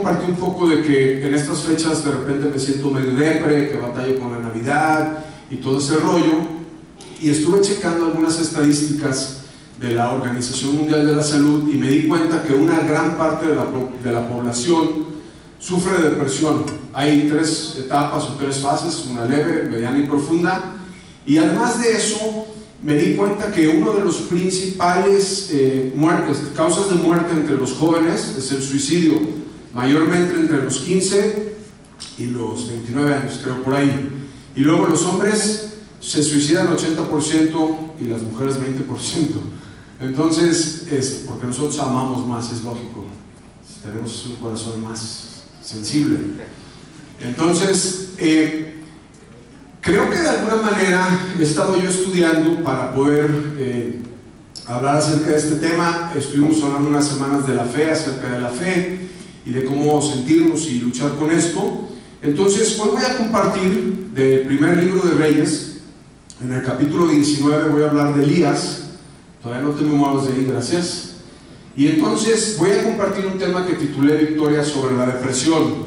compartir un poco de que en estas fechas de repente me siento medio depre, que batallo con la Navidad y todo ese rollo, y estuve checando algunas estadísticas de la Organización Mundial de la Salud y me di cuenta que una gran parte de la población sufre de depresión. Hay 3 etapas o 3 fases, una leve, mediana y profunda, y además de eso me di cuenta que uno de los principales causas de muerte entre los jóvenes es el suicidio, mayormente entre los 15 y los 29 años, creo por ahí. Y luego los hombres se suicidan 80% y las mujeres 20%. Entonces, porque nosotros amamos más, es lógico, tenemos un corazón más sensible. Entonces, creo que de alguna manera he estado yo estudiando para poder hablar acerca de este tema. Estuvimos hablando unas semanas de la fe, acerca de la fe y de cómo sentirnos y luchar con esto. Entonces, hoy voy a compartir del primer libro de Reyes. En el capítulo 19 voy a hablar de Elías. Todavía no tengo malos de ahí, gracias. Y entonces voy a compartir un tema que titulé Victoria sobre la depresión.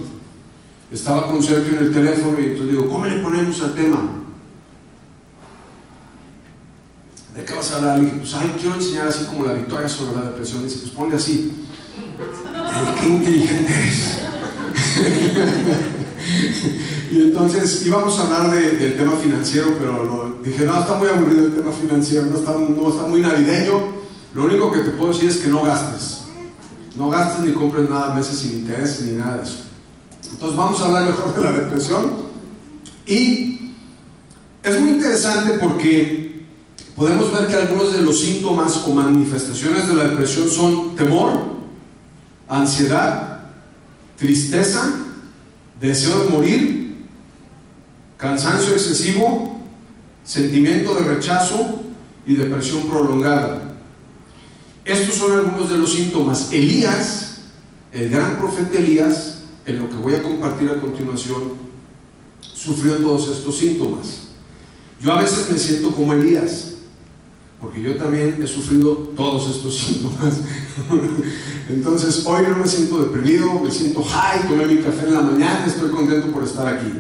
Estaba con Sergio en el teléfono y entonces digo, ¿cómo le ponemos al tema? ¿De qué vas a hablar? Y dije, pues quiero enseñar así como la victoria sobre la depresión. Y dice, pues ponle así. ¡Qué inteligente eres! Y entonces íbamos a hablar del tema financiero, pero dije, no, está muy aburrido el tema financiero, no está muy navideño. Lo único que te puedo decir es que no gastes. No gastes ni compres nada a meses sin interés ni nada de eso. Entonces vamos a hablar mejor de la depresión. Y es muy interesante porque podemos ver que algunos de los síntomas o manifestaciones de la depresión son temor, ansiedad, tristeza, deseo de morir, cansancio excesivo, sentimiento de rechazo y depresión prolongada. Estos son algunos de los síntomas. Elías, el gran profeta Elías, en lo que voy a compartir a continuación, sufrió todos estos síntomas. Yo a veces me siento como Elías, porque yo también he sufrido todos estos síntomas. Entonces hoy no me siento deprimido, me siento high, tomé mi café en la mañana, estoy contento por estar aquí.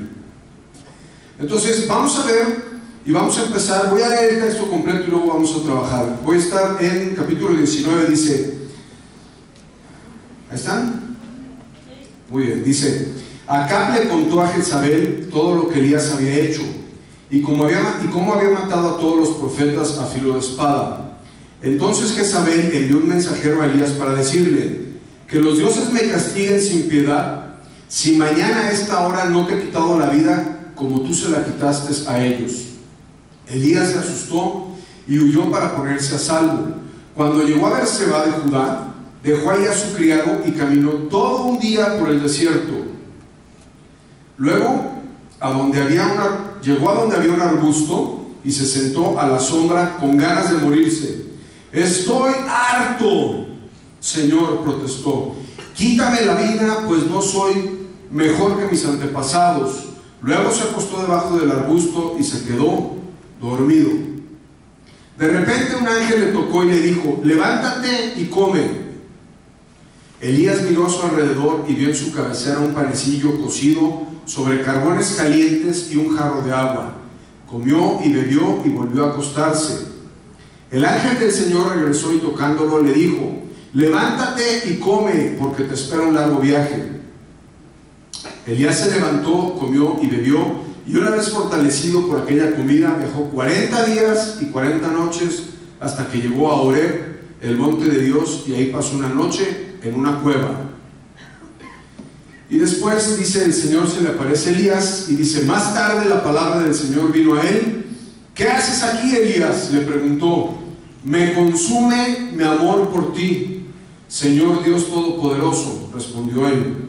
Entonces vamos a ver y vamos a empezar. Voy a leer el texto completo y luego vamos a trabajar. Voy a estar en capítulo 19, dice, ¿ahí están? Muy bien, dice, Acab le contó a Jezabel todo lo que Elías había hecho y cómo había matado a todos los profetas a filo de espada. Entonces Jezabel envió un mensajero a Elías para decirle, que los dioses me castiguen sin piedad, si mañana a esta hora no te he quitado la vida como tú se la quitaste a ellos. Elías se asustó y huyó para ponerse a salvo. Cuando llegó a Berseba de Judá, dejó ahí a su criado y caminó todo un día por el desierto. Luego llegó a donde había un arbusto y se sentó a la sombra con ganas de morirse. Estoy harto, Señor, protestó. Quítame la vida, pues no soy mejor que mis antepasados. Luego se acostó debajo del arbusto y se quedó dormido. De repente un ángel le tocó y le dijo, levántate y come. Elías miró a su alrededor y vio en su cabecera un panecillo cocido sobre carbones calientes y un jarro de agua. Comió y bebió y volvió a acostarse. El ángel del Señor regresó y tocándolo le dijo, levántate y come, porque te espera un largo viaje. Elías se levantó, comió y bebió, y una vez fortalecido por aquella comida, viajó 40 días y 40 noches hasta que llegó a Horeb, el monte de Dios, y ahí pasó una noche en una cueva. Y después dice, el Señor se le aparece a Elías y dice, más tarde la palabra del Señor vino a él. ¿Qué haces aquí, Elías?, le preguntó. Me consume mi amor por ti, Señor Dios Todopoderoso, respondió él.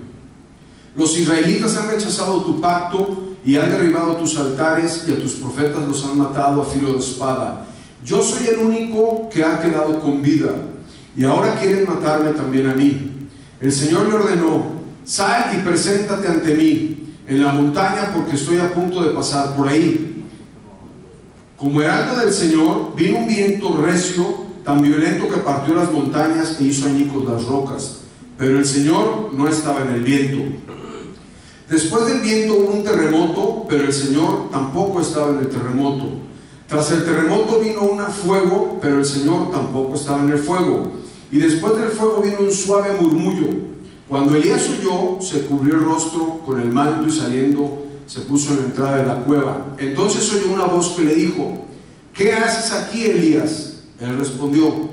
Los israelitas han rechazado tu pacto y han derribado tus altares y a tus profetas los han matado a filo de espada. Yo soy el único que ha quedado con vida y ahora quieren matarme también a mí. El Señor le ordenó, sal y preséntate ante mí en la montaña porque estoy a punto de pasar por ahí. Como heraldo del Señor vino un viento recio, tan violento que partió las montañas e hizo añicos las rocas. pero el Señor no estaba en el viento. Después del viento hubo un terremoto, pero el Señor tampoco estaba en el terremoto. Tras el terremoto vino un fuego, pero el Señor tampoco estaba en el fuego. Y después del fuego vino un suave murmullo. Cuando Elías oyó, se cubrió el rostro con el manto y saliendo se puso en la entrada de la cueva. Entonces oyó una voz que le dijo: ¿qué haces aquí, Elías? Él respondió: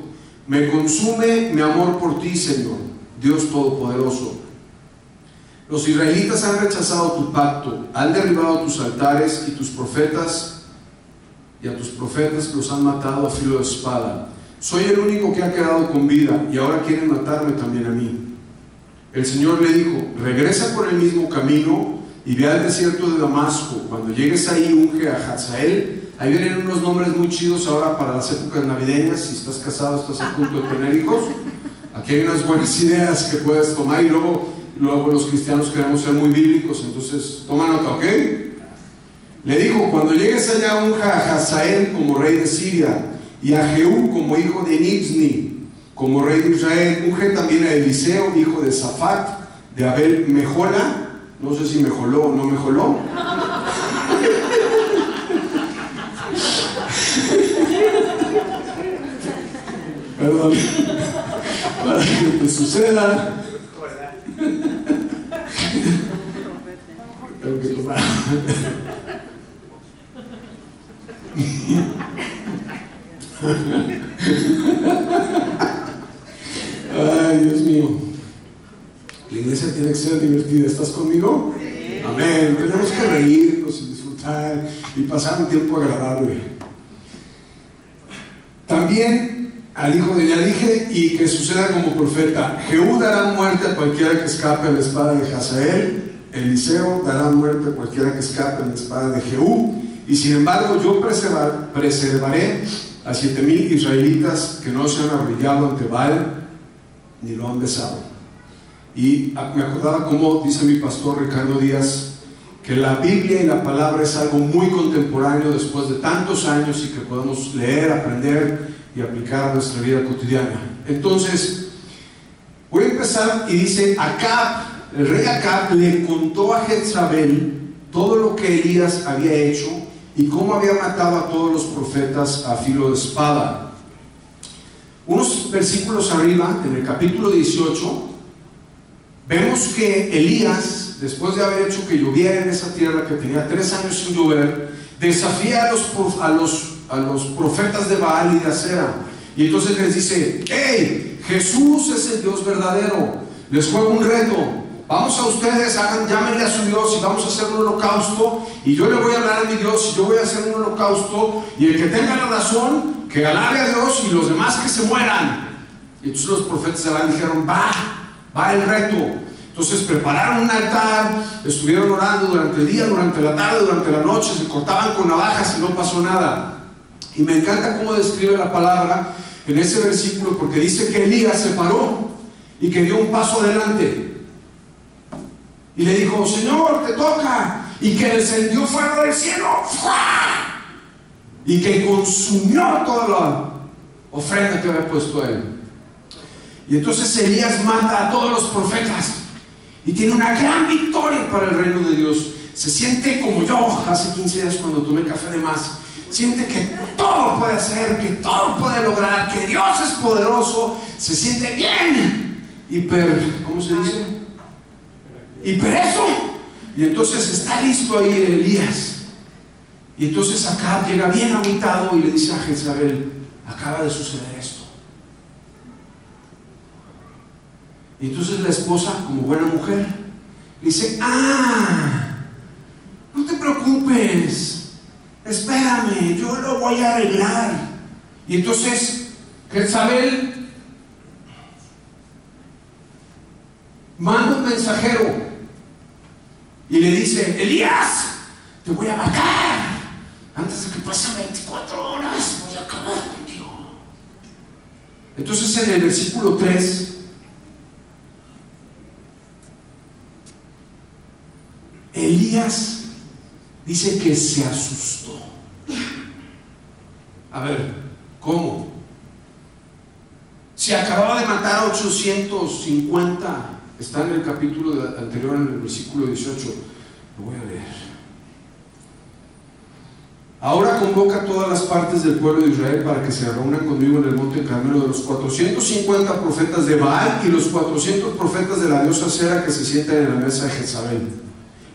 me consume mi amor por ti, Señor, Dios Todopoderoso. Los israelitas han rechazado tu pacto, han derribado tus altares y a tus profetas los han matado a filo de espada. Soy el único que ha quedado con vida y ahora quieren matarme también a mí. El Señor le dijo: regresa por el mismo camino y ve al desierto de Damasco. Cuando llegues ahí, unge a Hazael. Ahí vienen unos nombres muy chidos ahora para las épocas navideñas. Si estás casado, estás a punto de tener hijos, aquí hay unas buenas ideas que puedes tomar. Y luego los cristianos queremos ser muy bíblicos, entonces toma nota, ¿ok? Le dijo: cuando llegues allá, unja a Hazael como rey de Siria y a Jehú como hijo de Nibni como rey de Israel. Unge también a Eliseo, hijo de Safat, de Abel Mejola. No sé si mejoló o no mejoló. Perdón. Para que te suceda. Tengo que tomar. Ay, Dios mío. La iglesia tiene que ser divertida. ¿Estás conmigo? Sí. Amén. Tenemos que reírnos y disfrutar y pasar un tiempo agradable. También al hijo de, ya dije, y que suceda como profeta: Jehú dará muerte a cualquiera que escape a la espada de Hazael. Eliseo dará muerte a cualquiera que escape a la espada de Jehú. Y sin embargo yo preservaré a 7,000 israelitas que no se han arrodillado ante Baal ni lo han besado. Y me acordaba cómo dice mi pastor Ricardo Díaz, que la Biblia y la palabra es algo muy contemporáneo después de tantos años y que podemos leer, aprender y aplicar a nuestra vida cotidiana. Entonces voy a empezar y dice: el rey Acab le contó a Jezabel todo lo que Elías había hecho y cómo había matado a todos los profetas a filo de espada. Unos versículos arriba, en el capítulo 18, vemos que Elías, después de haber hecho que lloviera en esa tierra que tenía 3 años sin llover, desafía a los profetas de Baal y de Acera. Y entonces les dice: hey, Jesús es el Dios verdadero. Les juego un reto. Vamos a ustedes, llámenle a su Dios y vamos a hacer un holocausto, y yo le voy a hablar a mi Dios y yo voy a hacer un holocausto, y el que tenga la razón, que alabe a Dios, y los demás que se mueran. Y entonces los profetas de Baal dijeron: va el reto. Entonces prepararon un altar, estuvieron orando durante el día, durante la tarde, durante la noche, se cortaban con navajas y no pasó nada. Y me encanta cómo describe la palabra en ese versículo, porque dice que Elías se paró y que dio un paso adelante y le dijo: Señor, te toca. Y que descendió fuego del cielo y que consumió toda la ofrenda que había puesto él. Y entonces Elías mata a todos los profetas y tiene una gran victoria para el reino de Dios. Se siente como yo hace 15 días cuando tomé café de más. Siente que todo puede hacer, que todo puede lograr, que Dios es poderoso. Se siente bien. ¿Cómo se dice? Hipereso. Y entonces está listo ahí Elías. Y entonces Acab llega bien agüitado y le dice a Jezabel: acaba de suceder esto. Y entonces la esposa, como buena mujer, le dice: no te preocupes, espérame, yo lo voy a arreglar. Y entonces Jezabel manda un mensajero y le dice: Elías, te voy a matar. Antes de que pasen 24 horas voy a acabar contigo. Entonces en el versículo 3 Elías dice que se asustó. A ver, ¿cómo? Se acababa de matar a 850. Está en el capítulo anterior, en el versículo 18. Lo voy a leer. Ahora convoca a todas las partes del pueblo de Israel para que se reúnan conmigo en el monte Carmelo, de los 450 profetas de Baal y los 400 profetas de la diosa Acera que se sientan en la mesa de Jezabel.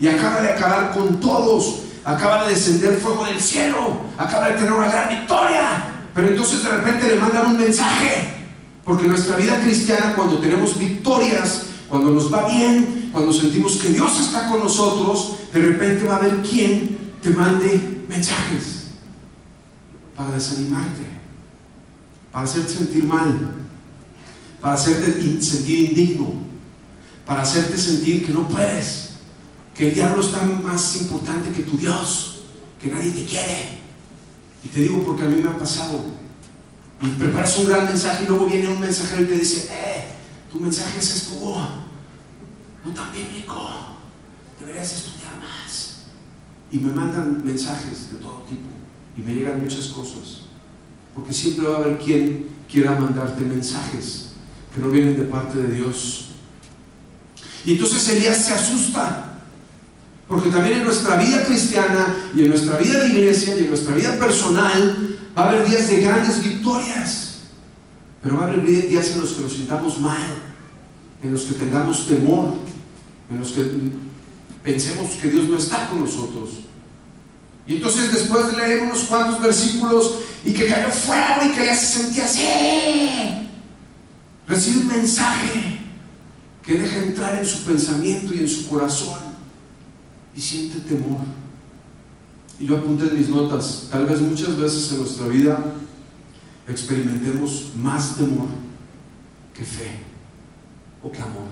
Y acaba de acabar con todos. Acaba de descender fuego del cielo. Acaba de tener una gran victoria. Pero entonces de repente le mandan un mensaje. Porque en nuestra vida cristiana, cuando tenemos victorias, cuando nos va bien, cuando sentimos que Dios está con nosotros, de repente va a haber quien te mande mensajes para desanimarte, para hacerte sentir mal, para hacerte sentir indigno, para hacerte sentir que no puedes, que el diablo está más importante que tu Dios, que nadie te quiere. Y te digo porque a mí me ha pasado. Y preparas un gran mensaje y luego viene un mensajero y te dice: tu mensaje es esto, no tan bíblico, deberías estudiar más. Y me mandan mensajes de todo tipo y me llegan muchas cosas, porque siempre va a haber quien quiera mandarte mensajes que no vienen de parte de Dios. Y entonces Elías se asusta, porque también en nuestra vida cristiana y en nuestra vida de iglesia y en nuestra vida personal va a haber días de grandes victorias, pero va a haber días en los que nos sintamos mal, en los que tengamos temor, en los que pensemos que Dios no está con nosotros. Y entonces, después de leer unos cuantos versículos y que cayó fuego y que ya se sentía así, recibe un mensaje que deja entrar en su pensamiento y en su corazón y siente temor. Y yo apunté en mis notas: tal vez muchas veces en nuestra vida experimentemos más temor que fe o que amor.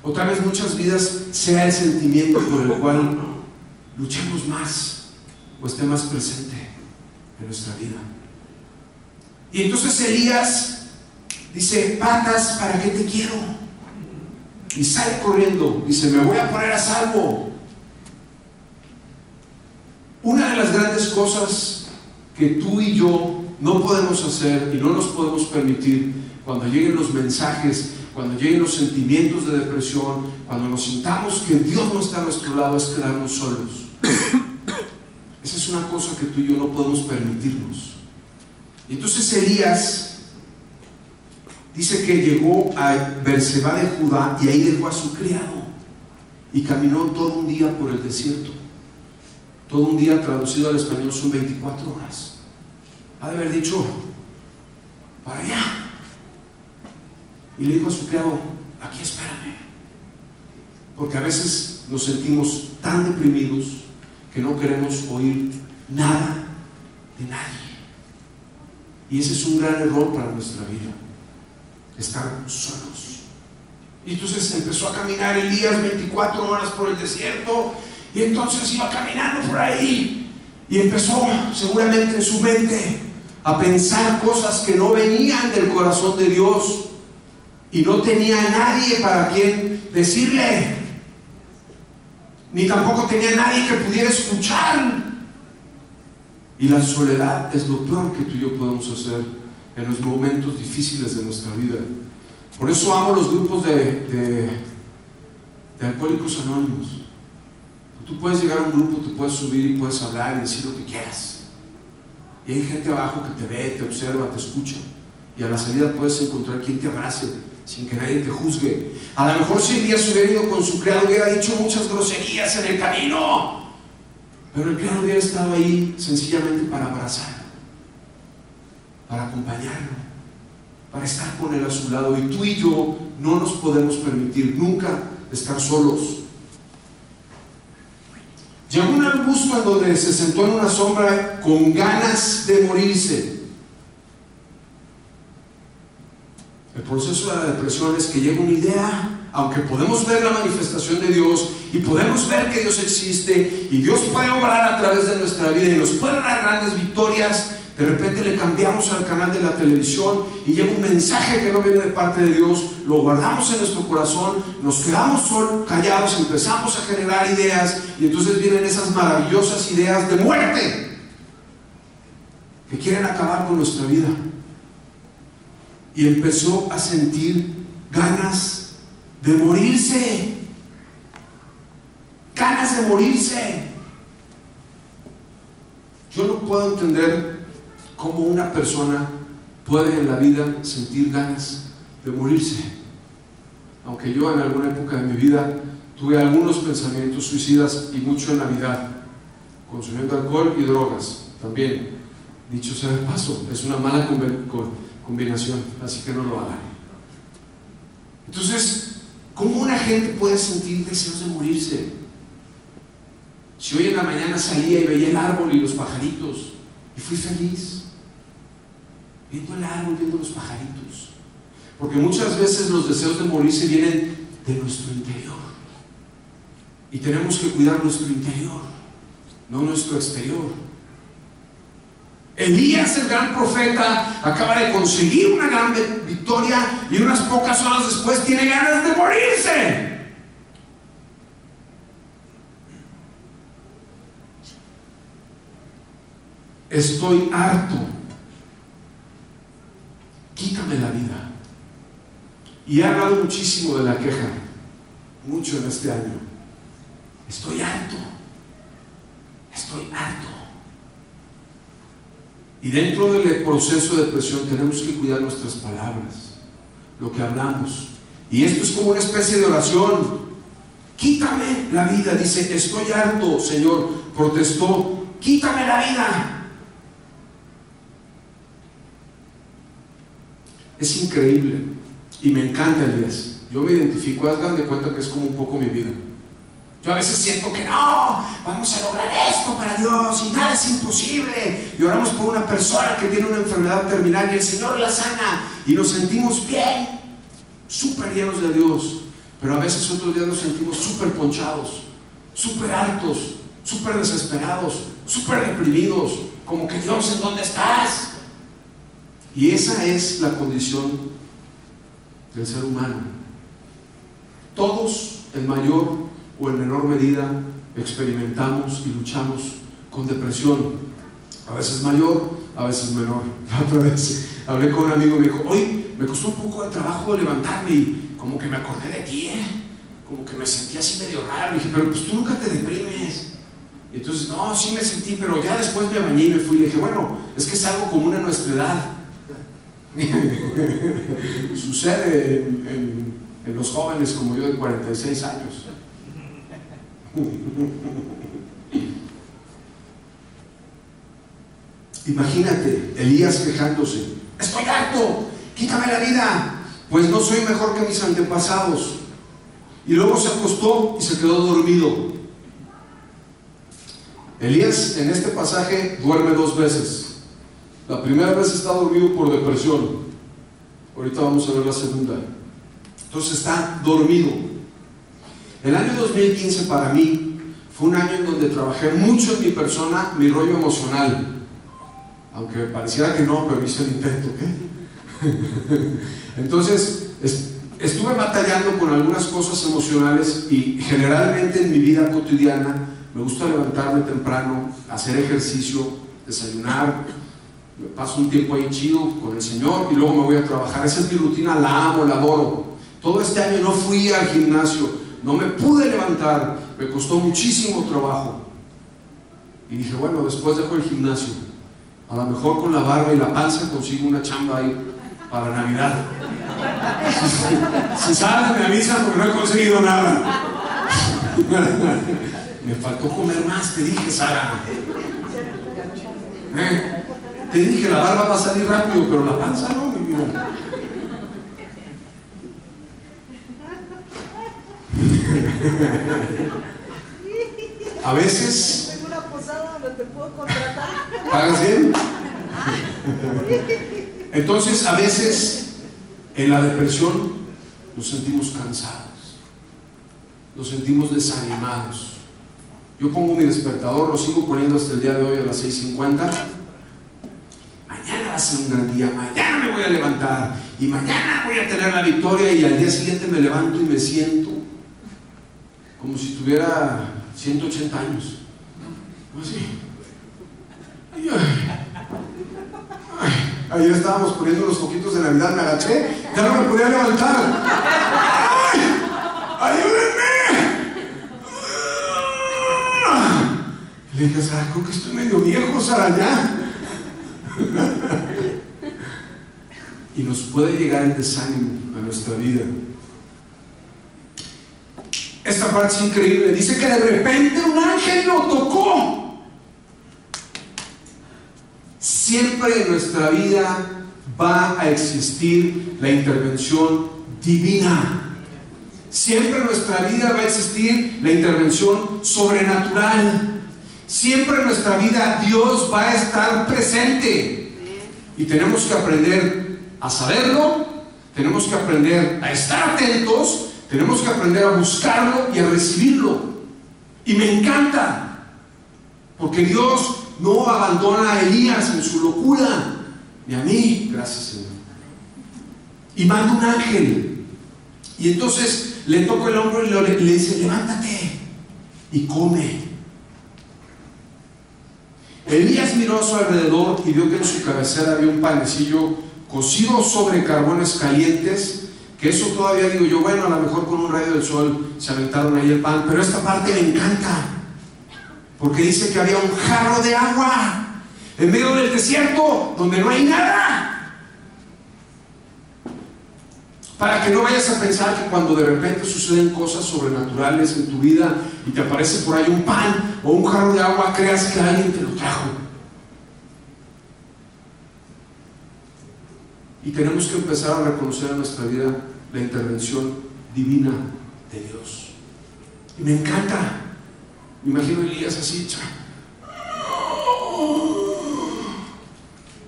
O tal vez muchas vidas sea el sentimiento por el cual luchemos más o esté más presente en nuestra vida. Y entonces Elías dice: patas, ¿para qué te quiero? Y sale corriendo, dice: me voy a poner a salvo. Una de las grandes cosas que tú y yo no podemos hacer y no nos podemos permitir cuando lleguen los mensajes, cuando lleguen los sentimientos de depresión, cuando nos sintamos que Dios no está a nuestro lado, es quedarnos solos. Esa es una cosa que tú y yo no podemos permitirnos. Y entonces Elías dice que llegó a Berseba de Judá y ahí dejó a su criado y caminó todo un día por el desierto. Todo un día, traducido al español, son 24 horas. Ha de haber dicho: para allá. Y le dijo a su criado: aquí espérame. Porque a veces nos sentimos tan deprimidos que no queremos oír nada de nadie. Y ese es un gran error para nuestra vida, estar solos. Y entonces empezó a caminar Elías 24 horas por el desierto. Y entonces iba caminando por ahí y empezó seguramente en su mente a pensar cosas que no venían del corazón de Dios. Y no tenía a nadie para quien decirle, ni tampoco tenía a nadie que pudiera escuchar. Y la soledad es lo peor que tú y yo podemos hacer en los momentos difíciles de nuestra vida. Por eso amo los grupos de alcohólicos anónimos. Tú puedes llegar a un grupo, te puedes subir y puedes hablar y decir lo que quieras. Y hay gente abajo que te ve, te observa, te escucha. Y a la salida puedes encontrar quien te abrace sin que nadie te juzgue. A lo mejor si Elías hubiera ido con su criado, hubiera dicho muchas groserías en el camino, pero el criado hubiera estado ahí sencillamente para abrazarlo, para acompañarlo, para estar con él a su lado. Y tú y yo no nos podemos permitir nunca estar solos. Llegó un arbusto en donde se sentó en una sombra con ganas de morirse. El proceso de la depresión es que llega una idea, aunque podemos ver la manifestación de Dios y podemos ver que Dios existe y Dios puede obrar a través de nuestra vida y nos puede dar grandes victorias, de repente le cambiamos al canal de la televisión y llega un mensaje que no viene de parte de Dios, lo guardamos en nuestro corazón, nos quedamos solo callados, empezamos a generar ideas y entonces vienen esas maravillosas ideas de muerte que quieren acabar con nuestra vida. y empezó a sentir ganas de morirse. Ganas de morirse. Yo no puedo entender cómo una persona puede en la vida sentir ganas de morirse. Aunque yo en alguna época de mi vida tuve algunos pensamientos suicidas, y mucho en Navidad, consumiendo alcohol y drogas también. Dicho sea de paso, es una mala combinación, así que no lo hagan. Entonces, ¿cómo una gente puede sentir deseos de morirse? Si hoy en la mañana salía y veía el árbol y los pajaritos, y fui feliz viendo el árbol, viendo los pajaritos, porque muchas veces los deseos de morirse vienen de nuestro interior, y tenemos que cuidar nuestro interior, no nuestro exterior. Elías, el gran profeta, acaba de conseguir una gran victoria, y unas pocas horas después tiene ganas de morirse. Estoy harto, quítame la vida. Y he hablado muchísimo de la queja, mucho en este año. Estoy harto, estoy harto. Y dentro del proceso de depresión tenemos que cuidar nuestras palabras, lo que hablamos. Y esto es como una especie de oración. Quítame la vida, dice, estoy harto, Señor, protestó, quítame la vida. Es increíble y me encanta Elías. Yo me identifico, hagan de cuenta que es como un poco mi vida. Yo a veces siento que no, vamos a lograr esto para Dios y nada es imposible. Y oramos por una persona que tiene una enfermedad terminal y el Señor la sana y nos sentimos bien, súper llenos de Dios. Pero a veces otros días nos sentimos súper ponchados, súper hartos, súper desesperados, súper deprimidos, como que Dios, ¿en dónde estás? Y esa es la condición del ser humano. Todos, en mayor o en menor medida, experimentamos y luchamos con depresión. A veces mayor, a veces menor. La otra vez hablé con un amigo y me dijo, hoy me costó un poco de trabajo levantarme y como que me acordé de ti, como que me sentí así medio raro. Y dije, pero pues tú nunca te deprimes. Y entonces, no, sí me sentí, pero ya después me bañé y me fui. Y le dije, bueno, es que es algo común a nuestra edad. Sucede en los jóvenes como yo de 46 años. Imagínate, Elías quejándose, estoy harto, quítame la vida, pues no soy mejor que mis antepasados. Y luego se acostó y se quedó dormido. Elías en este pasaje duerme 2 veces. La primera vez está dormido por depresión. Ahorita vamos a ver la segunda. Entonces está dormido. El año 2015 para mí fue un año en donde trabajé mucho en mi persona, mi rollo emocional. Aunque pareciera que no, pero hice el intento, Entonces estuve batallando con algunas cosas emocionales y generalmente en mi vida cotidiana me gusta levantarme temprano, hacer ejercicio, desayunar, me paso un tiempo ahí chido con el Señor y luego me voy a trabajar. Esa es mi rutina, la amo, la adoro. Todo este año no fui al gimnasio, no me pude levantar, me costó muchísimo trabajo. Y dije, bueno, después dejo el gimnasio, a lo mejor con la barba y la panza consigo una chamba ahí para Navidad. Si salen me avisan porque no he conseguido nada. Me faltó comer más, te dije, Sara. Te dije, la barba va a salir rápido, pero la panza no, mi vida. A veces tengo una posada donde te puedo contratar. ¿Pagas bien? Entonces a veces en la depresión nos sentimos cansados, nos sentimos desanimados. Yo pongo mi despertador, lo sigo poniendo hasta el día de hoy a las 6:50. Mañana va a ser un gran día, mañana me voy a levantar y mañana voy a tener la victoria, y al día siguiente me levanto y me siento como si tuviera 180 años. Así. Ay. Ayer estábamos poniendo los foquitos de Navidad, me agaché, ya no me podía levantar. ¡Ay! ¡Ayúdenme! Le dije, Sara, creo que estoy medio viejo, Sara, ya. Y nos puede llegar el desánimo a nuestra vida. Esta parte es increíble. Dice que de repente un ángel lo tocó. Siempre en nuestra vida va a existir la intervención divina. Siempre en nuestra vida va a existir la intervención sobrenatural. Siempre en nuestra vida Dios va a estar presente. Y tenemos que aprender a saberlo, tenemos que aprender a estar atentos, tenemos que aprender a buscarlo y a recibirlo. Y me encanta, porque Dios no abandona a Elías en su locura, ni a mí, gracias Señor. Y manda un ángel, y entonces le toca el hombro y le dice, levántate y come. Elías miró a su alrededor y vio que en su cabecera había un panecillo cocido sobre carbones calientes, que eso todavía digo yo, bueno, a lo mejor con un rayo del sol se aventaron ahí el pan, pero esta parte me encanta, porque dice que había un jarro de agua en medio del desierto, donde no hay nada. Para que no vayas a pensar que cuando de repente suceden cosas sobrenaturales en tu vida y te aparece por ahí un pan o un jarro de agua, creas que alguien te lo trajo. Y tenemos que empezar a reconocer en nuestra vida la intervención divina de Dios. Y me encanta. Me imagino a Elías así.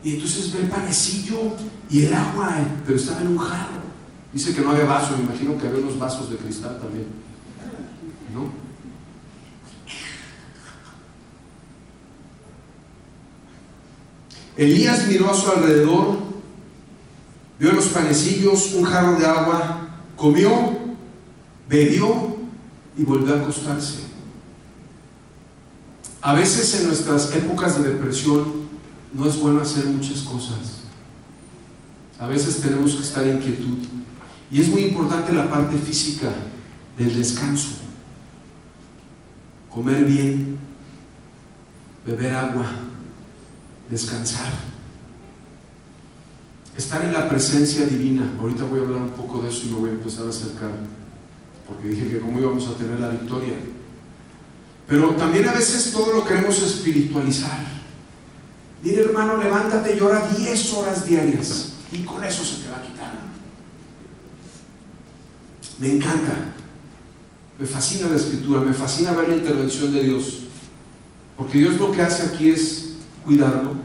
Y entonces ve el panecillo y el agua, pero estaba en un jarro. Dice que no había vaso, me imagino que había unos vasos de cristal también, ¿no? Elías miró a su alrededor, vio los panecillos, un jarro de agua, comió, bebió y volvió a acostarse. A veces en nuestras épocas de depresión no es bueno hacer muchas cosas. A veces tenemos que estar en quietud. Y es muy importante la parte física del descanso. Comer bien, beber agua, descansar, estar en la presencia divina. Ahorita voy a hablar un poco de eso y me voy a empezar a acercar, porque dije que cómo íbamos a tener la victoria. Pero también a veces todo lo queremos espiritualizar. Dile, hermano, levántate y ora 10 horas diarias y con eso se te va a quitar. Me encanta, me fascina la escritura, me fascina ver la intervención de Dios, porque Dios lo que hace aquí es cuidarlo,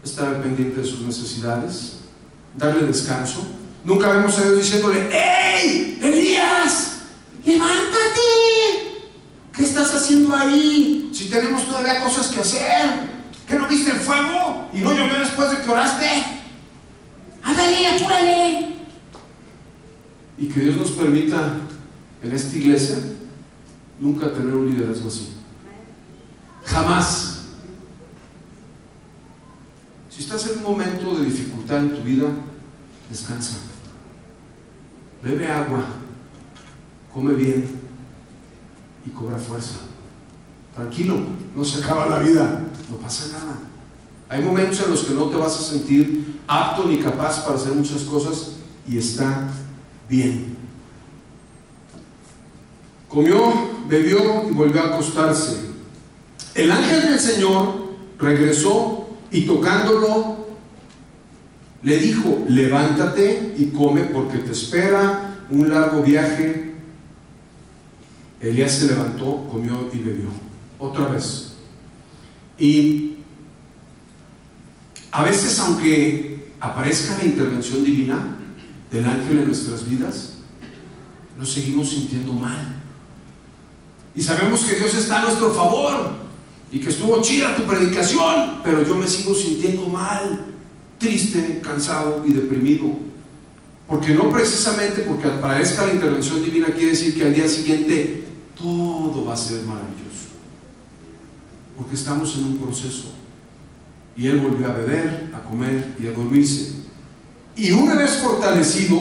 estar al pendiente de sus necesidades, darle descanso. Nunca vemos a Dios diciéndole, ¡hey, Elías, levántate! ¿Qué estás haciendo ahí? Si tenemos todavía cosas que hacer. ¿Que no viste el fuego? ¿Y no llovió después de que oraste? ¡Ándale, apúrale! Y que Dios nos permita en esta iglesia nunca tener un liderazgo así. Jamás. Si estás en un momento de dificultad en tu vida, descansa, bebe agua, come bien y cobra fuerza. Tranquilo, no se acaba la vida, no pasa nada. Hay momentos en los que no te vas a sentir apto ni capaz para hacer muchas cosas y está bien. Comió, bebió y volvió a acostarse. El ángel del Señor regresó y tocándolo le dijo, levántate y come porque te espera un largo viaje. Elías se levantó, comió y bebió. Otra vez. Y a veces, aunque aparezca la intervención divina del ángel en nuestras vidas, nos seguimos sintiendo mal. Y sabemos que Dios está a nuestro favor y que estuvo chida tu predicación, pero yo me sigo sintiendo mal, triste, cansado y deprimido. Porque no precisamente porque aparezca la intervención divina quiere decir que al día siguiente todo va a ser maravilloso. Porque estamos en un proceso. Y él volvió a beber, a comer y a dormirse. Y una vez fortalecido,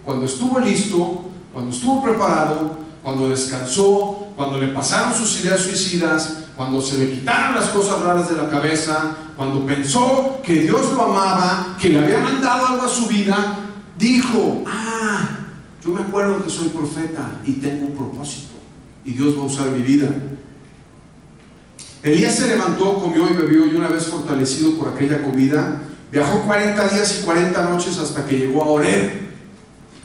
cuando estuvo listo, cuando estuvo preparado, cuando descansó, cuando le pasaron sus ideas suicidas, cuando se le quitaron las cosas raras de la cabeza, cuando pensó que Dios lo amaba, que le había mandado algo a su vida, dijo: yo me acuerdo que soy profeta y tengo un propósito y Dios va a usar mi vida. Elías se levantó, comió y bebió, y una vez fortalecido por aquella comida, viajó 40 días y 40 noches hasta que llegó a Horeb.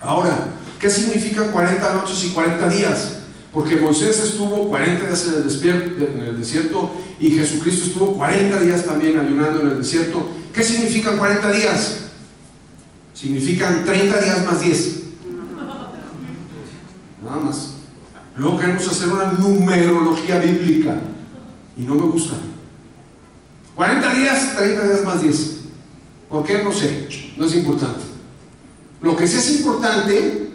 Ahora, ¿qué significan 40 noches y 40 días? Porque Moisés estuvo 40 días en el desierto y Jesucristo estuvo 40 días también ayunando en el desierto. ¿Qué significan 40 días? Significan 30 días más 10. Nada más. Luego queremos hacer una numerología bíblica y no me gusta. 40 días, 30 días más 10. ¿Por qué? No sé, no es importante. Lo que sí es importante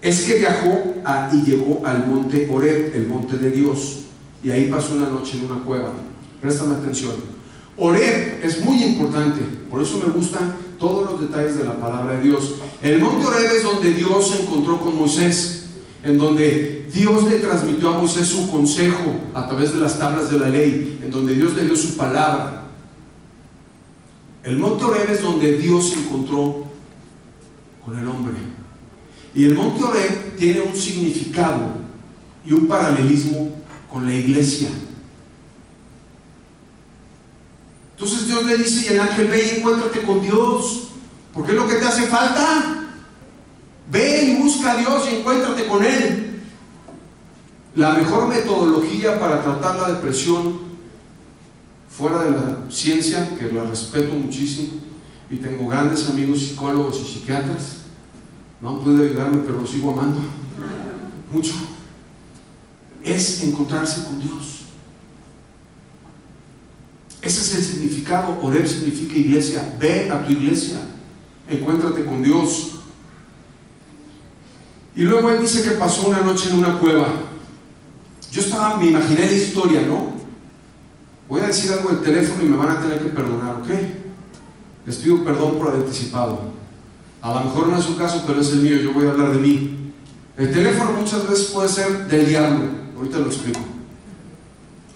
es que viajó y llegó al monte Horeb, el monte de Dios, y ahí pasó una noche en una cueva. Préstame atención. Horeb es muy importante, por eso me gustan todos los detalles de la palabra de Dios. El monte Horeb es donde Dios se encontró con Moisés, en donde Dios le transmitió a Moisés su consejo a través de las tablas de la ley, en donde Dios le dio su palabra. El monte Horeb es donde Dios se encontró con el hombre. Y el monte Horeb tiene un significado y un paralelismo con la iglesia. Entonces Dios le dice, y el ángel: ve y encuéntrate con Dios, porque es lo que te hace falta. Ve y busca a Dios y encuéntrate con Él. La mejor metodología para tratar la depresión, fuera de la ciencia, que la respeto muchísimo y tengo grandes amigos psicólogos y psiquiatras, no han podido ayudarme, pero los sigo amando mucho, es encontrarse con Dios. Ese es el significado. Horeb significa iglesia. Ve a tu iglesia, encuéntrate con Dios. Y luego él dice que pasó una noche en una cueva. Me imaginé la historia, ¿no? Voy a decir algo del teléfono y me van a tener que perdonar, ¿ok? Les pido perdón por anticipado. A lo mejor no es su caso, pero es el mío. Yo voy a hablar de mí. El teléfono muchas veces puede ser del diablo. Ahorita lo explico.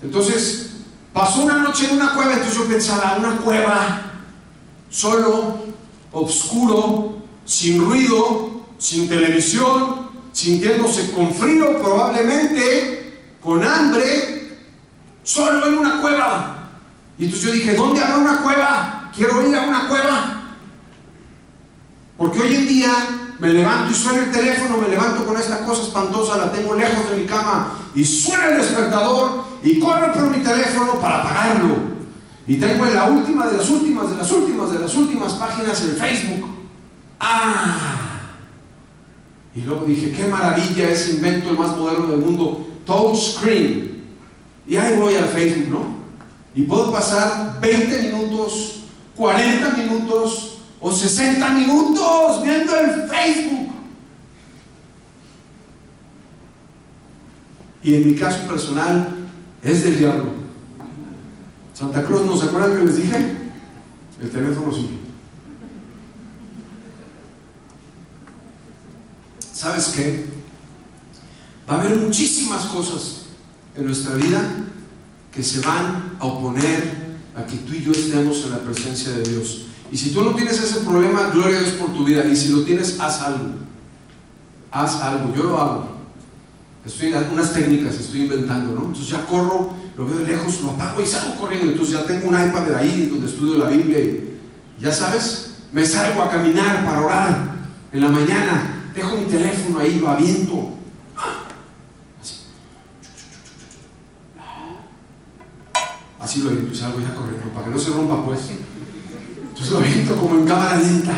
Entonces, pasó una noche en una cueva. Entonces yo pensaba: una cueva, solo, oscuro, sin ruido, sin televisión, sintiéndose con frío probablemente, con hambre, solo en una cueva. Y entonces yo dije: ¿dónde habrá una cueva? Quiero ir a una cueva. Porque hoy en día me levanto y suena el teléfono, me levanto con esta cosa espantosa, la tengo lejos de mi cama, y suena el despertador y corro por mi teléfono para apagarlo. Y tengo en la última de las últimas páginas el Facebook. Y luego dije: qué maravilla, ese invento, el más moderno del mundo, touchscreen. Y ahí voy al Facebook, ¿no? Y puedo pasar 20 minutos, 40 minutos o 60 minutos viendo el Facebook. Y en mi caso personal es del diablo. Santa Cruz, ¿no se acuerdan que les dije? El teléfono sí. ¿Sabes qué? Va a haber muchísimas cosas en nuestra vida que se van a oponer a que tú y yo estemos en la presencia de Dios. Y si tú no tienes ese problema, gloria a Dios por tu vida. Y si lo tienes, haz algo. Haz algo. Yo lo hago. Unas técnicas estoy inventando, ¿no? Entonces ya corro, lo veo de lejos, lo apago y salgo corriendo. Entonces ya tengo un iPad de ahí donde estudio la Biblia y ya sabes, me salgo a caminar para orar en la mañana. Dejo mi teléfono ahí, lo aviento. Así lo aviento y salgo ya corriendo, para que no se rompa, pues. Entonces lo aviento como en cámara lenta.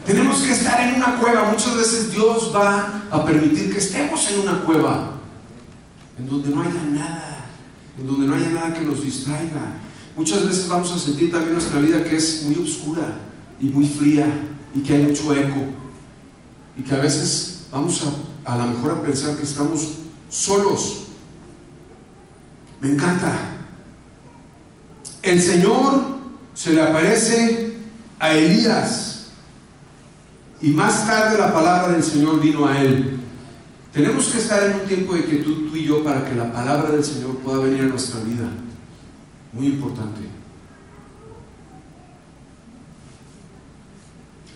Tenemos que estar en una cueva. Muchas veces Dios va a permitir que estemos en una cueva, en donde no haya nada, en donde no haya nada que nos distraiga. Muchas veces vamos a sentir también nuestra vida que es muy oscura y muy fría, y que hay mucho eco, y que a veces vamos a lo mejor a pensar que estamos solos. Me encanta. El Señor se le aparece a Elías y más tarde la palabra del Señor vino a él. Tenemos que estar en un tiempo de quietud, tú y yo, para que la palabra del Señor pueda venir a nuestra vida. Muy importante.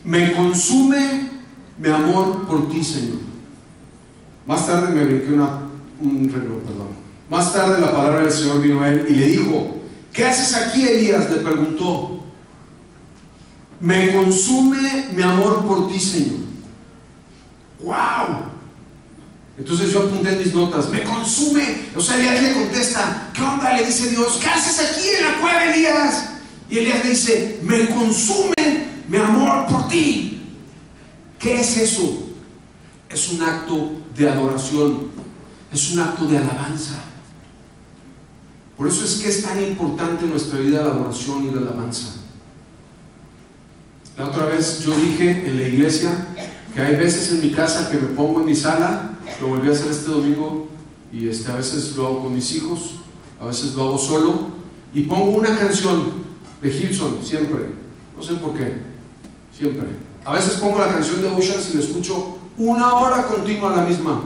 Me consume mi amor por ti, Señor. Más tarde me brinqué un reloj, perdón. Más tarde la palabra del Señor vino a él y le dijo: ¿qué haces aquí, Elías? Le preguntó. Me consume mi amor por ti, Señor. ¡Wow! Entonces yo apunté en mis notas: me consume. O sea, Elías le contesta: ¿qué onda? Le dice Dios: ¿qué haces aquí en la cueva, Elías? Y Elías le dice: me consume mi amor por ti. ¿Qué es eso? Es un acto de adoración, es un acto de alabanza. Por eso es que es tan importante en nuestra vida la adoración y la alabanza. La otra vez yo dije en la iglesia que hay veces en mi casa que me pongo en mi sala, lo volví a hacer este domingo, y a veces lo hago con mis hijos, a veces lo hago solo, y pongo una canción de Gibson, siempre, no sé por qué, siempre. A veces pongo la canción de Oceans y la escucho 1 hora continua la misma.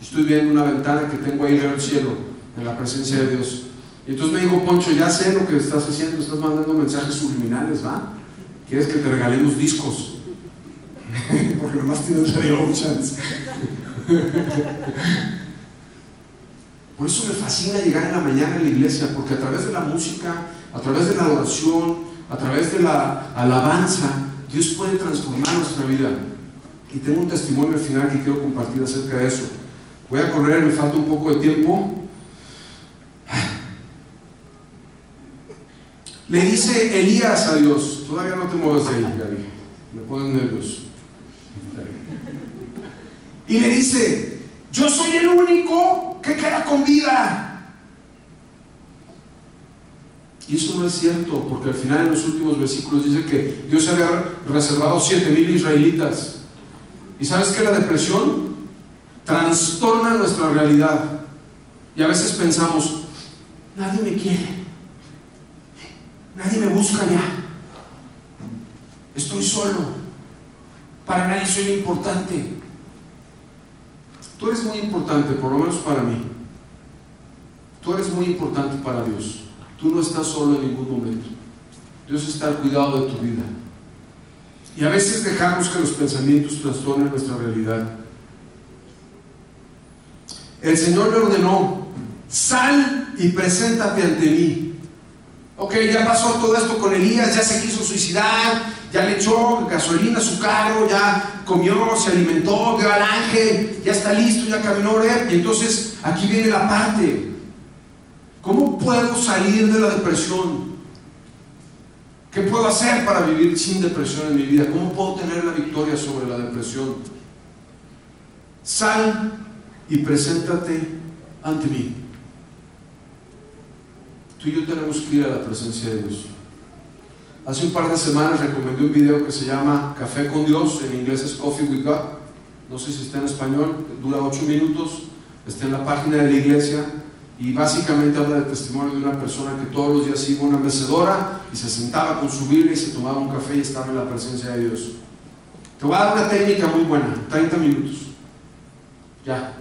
Estoy viendo una ventana que tengo ahí, veo el cielo, en la presencia de Dios. Y entonces me dijo Poncho: ya sé lo que estás haciendo, estás mandando mensajes subliminales, ¿va? ¿Quieres que te regalemos discos? Porque nomás tienes Radio Oceans. Por eso me fascina llegar en la mañana a la iglesia, porque a través de la música, a través de la adoración, a través de la alabanza, Dios puede transformar nuestra vida. Y tengo un testimonio al final que quiero compartir acerca de eso. Voy a correr, me falta un poco de tiempo. Le dice Elías a Dios: todavía no te muevas de ahí, Gaby, me ponen nervios. Y le dice: yo soy el único que queda con vida. Y eso no es cierto, porque al final, en los últimos versículos, dice que Dios había reservado 7,000 israelitas. ¿Y sabes qué? La depresión trastorna nuestra realidad. Y a veces pensamos: nadie me quiere, nadie me busca ya, estoy solo, para nadie soy importante. Tú eres muy importante, por lo menos para mí. Tú eres muy importante para Dios. Tú no estás solo en ningún momento. Dios está al cuidado de tu vida. Y a veces dejamos que los pensamientos trastornen nuestra realidad. El Señor le ordenó: sal y preséntate ante mí. Ok, ya pasó todo esto con Elías, ya se quiso suicidar, ya le echó gasolina a su carro, ya comió, se alimentó, vio al ángel, ya está listo, ya caminó. Y entonces aquí viene la parte: ¿cómo puedo salir de la depresión? ¿Qué puedo hacer para vivir sin depresión en mi vida? ¿Cómo puedo tener la victoria sobre la depresión? Sal y preséntate ante mí. Tú y yo tenemos que ir a la presencia de Dios. Hace un par de semanas recomendé un video que se llama Café con Dios, en inglés es Coffee with God, no sé si está en español, dura 8 minutos, está en la página de la iglesia, y básicamente habla del testimonio de una persona que todos los días iba a una mecedora y se sentaba con su Biblia y se tomaba un café y estaba en la presencia de Dios. Te voy a dar una técnica muy buena: 30 minutos. Ya.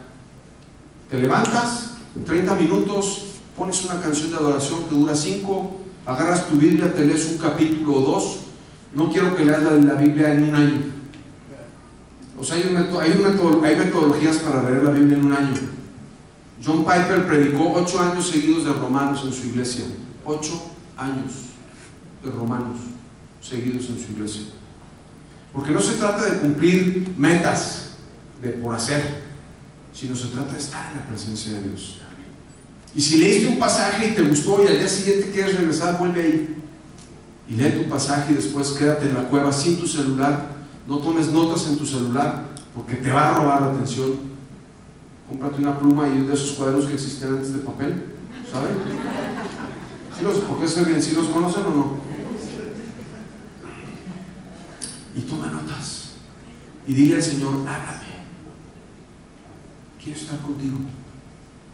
Te levantas, 30 minutos, pones una canción de adoración que dura 5, agarras tu Biblia, te lees un capítulo o 2. No quiero que leas la Biblia en un año. O sea, hay metodologías para leer la Biblia en un año. John Piper predicó 8 años seguidos de Romanos en su iglesia. 8 años de Romanos seguidos en su iglesia. Porque no se trata de cumplir metas de por hacer, sino se trata de estar en la presencia de Dios. Y si leíste un pasaje y te gustó y al día siguiente quieres regresar, vuelve ahí y lee tu pasaje, y después quédate en la cueva sin tu celular. No tomes notas en tu celular, porque te va a robar la atención. Cómprate una pluma y de esos cuadernos que existían antes de papel, ¿saben? ¿Por qué se ríen? ¿Sí los conocen o no? Y toma notas y dile al Señor: háblame, quiero estar contigo,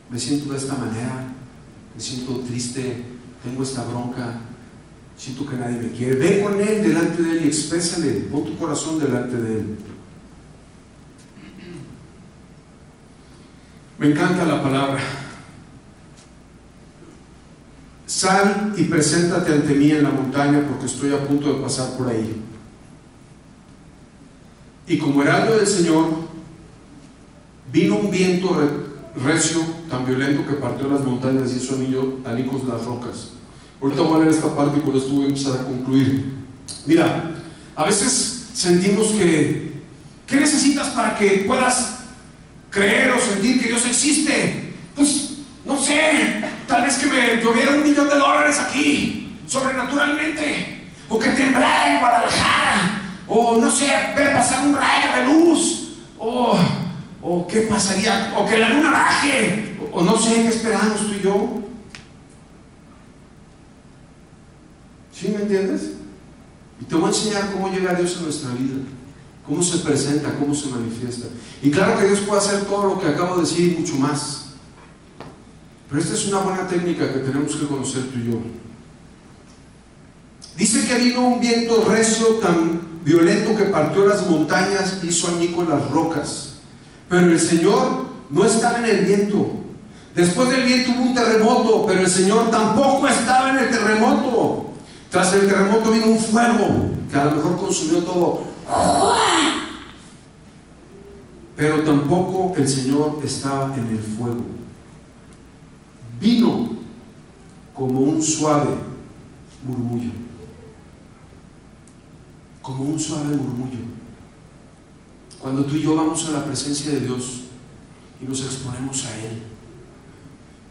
me siento de esta manera, me siento triste, tengo esta bronca, siento que nadie me quiere. Ve con Él, delante de Él, y exprésale, pon tu corazón delante de Él. Me encanta la palabra. Sal y preséntate ante mí en la montaña, porque estoy a punto de pasar por ahí. Y como heraldo del Señor, vino un viento recio, tan violento que partió las montañas y hizo anicos las rocas. Ahorita voy a leer esta parte y por esto voy a empezar a concluir. Mira, a veces sentimos que ¿qué necesitas para que puedas creer o sentir que Dios existe? Pues, no sé, tal vez que me lloviera $1 millón aquí, sobrenaturalmente, o que temblara en Guadalajara, o no sé, ver pasar un rayo de luz, o qué pasaría, o que la luna baje, o no sé, ¿qué esperamos tú y yo? ¿Sí me entiendes? Y te voy a enseñar cómo llega Dios a nuestra vida, cómo se presenta, cómo se manifiesta. Y claro que Dios puede hacer todo lo que acabo de decir y mucho más. Pero esta es una buena técnica que tenemos que conocer tú y yo. Dice que vino un viento recio tan violento que partió las montañas, hizo añicos las rocas. Pero el Señor no estaba en el viento. Después del viento hubo un terremoto, pero el Señor tampoco estaba en el terremoto. Tras el terremoto vino un fuego que a lo mejor consumió todo, pero tampoco el Señor estaba en el fuego. Vino como un suave murmullo, como un suave murmullo. Cuando tú y yo vamos a la presencia de Dios y nos exponemos a Él,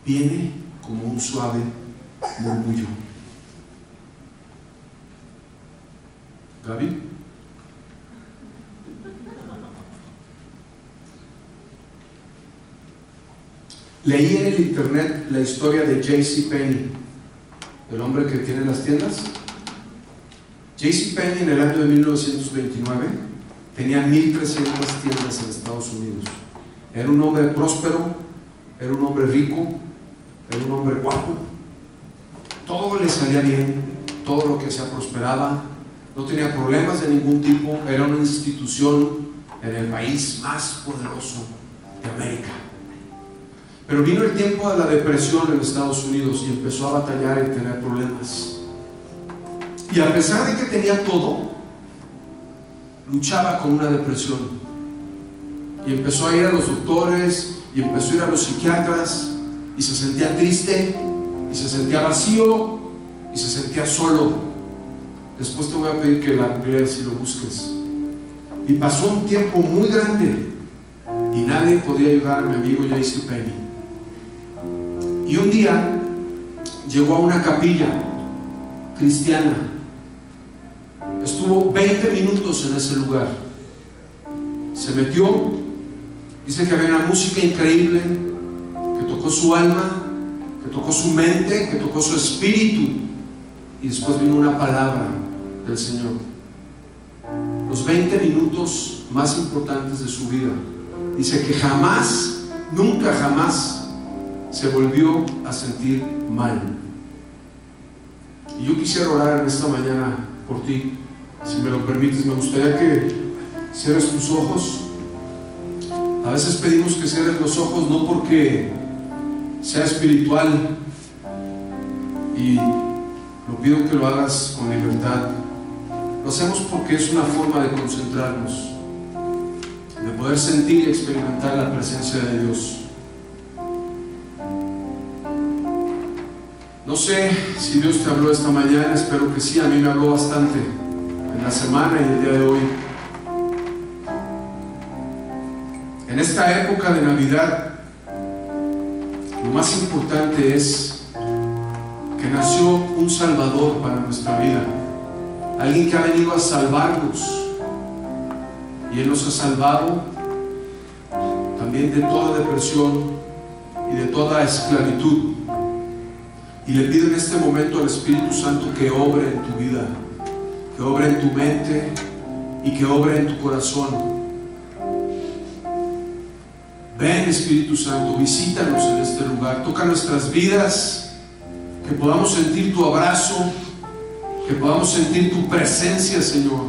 viene como un suave murmullo. Gaby, leí en el internet la historia de JCPenney, el hombre que tiene las tiendas. JCPenney en el año de 1929 tenía 1,300 tiendas en Estados Unidos. Era un hombre próspero, era un hombre rico, era un hombre guapo, todo le salía bien, todo lo que hacía prosperaba, no tenía problemas de ningún tipo, era una institución en el país más poderoso de América. Pero vino el tiempo de la depresión en Estados Unidos y empezó a batallar y tener problemas. Y a pesar de que tenía todo, luchaba con una depresión. Y empezó a ir a los doctores, y empezó a ir a los psiquiatras, y se sentía triste, y se sentía vacío, y se sentía solo. Después te voy a pedir que la leas y lo busques. Y pasó un tiempo muy grande, y nadie podía ayudar a mi amigo JCPenney. Y un día llegó a una capilla cristiana. Estuvo 20 minutos en ese lugar. Se metió. Dice que había una música increíble que tocó su alma, que tocó su mente, que tocó su espíritu. Y después vino una palabra del Señor. Los 20 minutos más importantes de su vida. Dice que jamás, nunca jamás se volvió a sentir mal. Y yo quisiera orar en esta mañana por ti. Si me lo permites, me gustaría que cierres tus ojos. A veces pedimos que cierres los ojos no porque sea espiritual, y lo pido que lo hagas con libertad. Lo hacemos porque es una forma de concentrarnos, de poder sentir y experimentar la presencia de Dios. No sé si Dios te habló esta mañana, espero que sí. A mí me habló bastante en la semana y el día de hoy. En esta época de Navidad, lo más importante es que nació un Salvador para nuestra vida, alguien que ha venido a salvarnos, y Él nos ha salvado también de toda depresión y de toda esclavitud. Y le pido en este momento al Espíritu Santo que obre en tu vida, que obre en tu mente y que obre en tu corazón. Ven, Espíritu Santo, visítanos en este lugar, toca nuestras vidas, que podamos sentir tu abrazo, que podamos sentir tu presencia, Señor,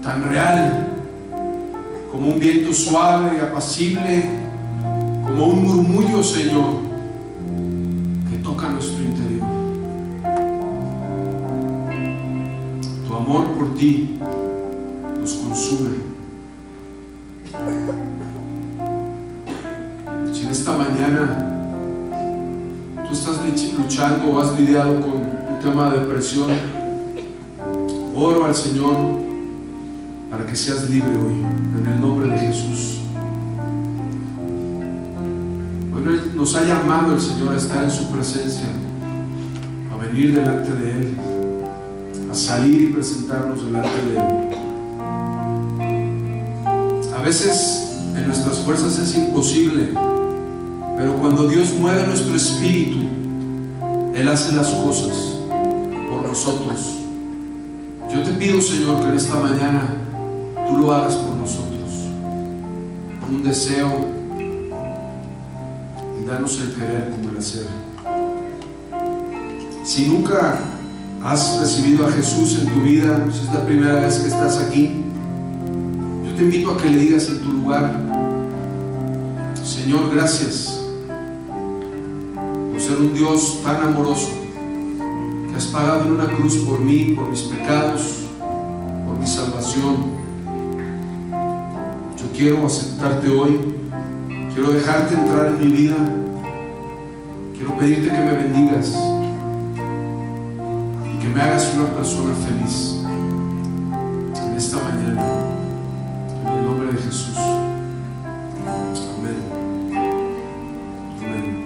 tan real, como un viento suave y apacible, como un murmullo, Señor, que toca nuestro interior. Tu amor por ti nos consume. Si en esta mañana tú estás luchando o has lidiado con un tema de depresión, oro al Señor para que seas libre hoy, en el nombre de Jesús. Hoy nos ha llamado el Señor a estar en su presencia, a venir delante de Él, a salir y presentarnos delante de Él. A veces en nuestras fuerzas es imposible, pero cuando Dios mueve nuestro espíritu, Él hace las cosas por nosotros. Yo te pido, Señor, que en esta mañana tú lo hagas por nosotros, con un deseo, y danos el querer como el hacer. Si nunca has recibido a Jesús en tu vida, si es la primera vez que estás aquí, yo te invito a que le digas en tu lugar: Señor, gracias por ser un Dios tan amoroso, que has pagado en una cruz por mí, por mis pecados, por mi salvación. Yo quiero aceptarte hoy, quiero dejarte entrar en mi vida, quiero pedirte que me bendigas y que me hagas una persona feliz en esta mañana, en el nombre de Jesús. Amén. Amén.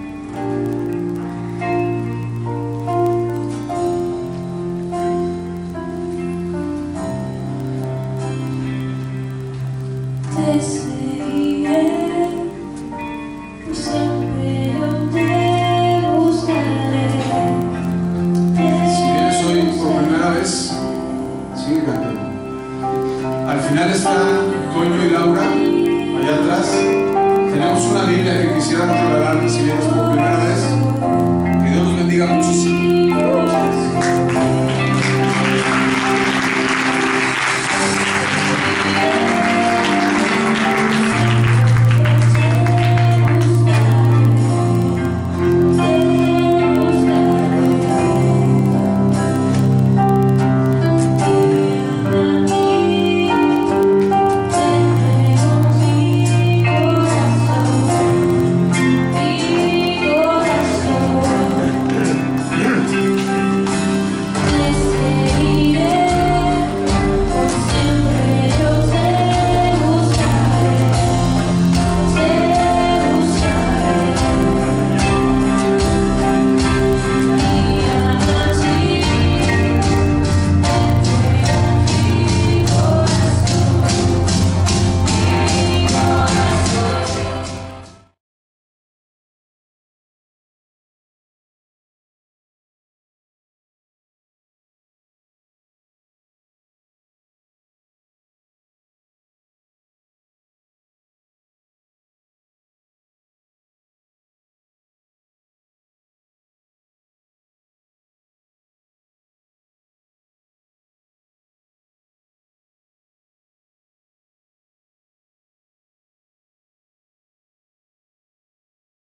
Te seguiré, por siempre yo te buscaré. Si vienes hoy por primera vez, sigue cantando. Al final está Toño y Laura, allá atrás. Tenemos una Biblia que quisiéramos regalarles si vienes por primera vez. Que Dios los bendiga muchísimo.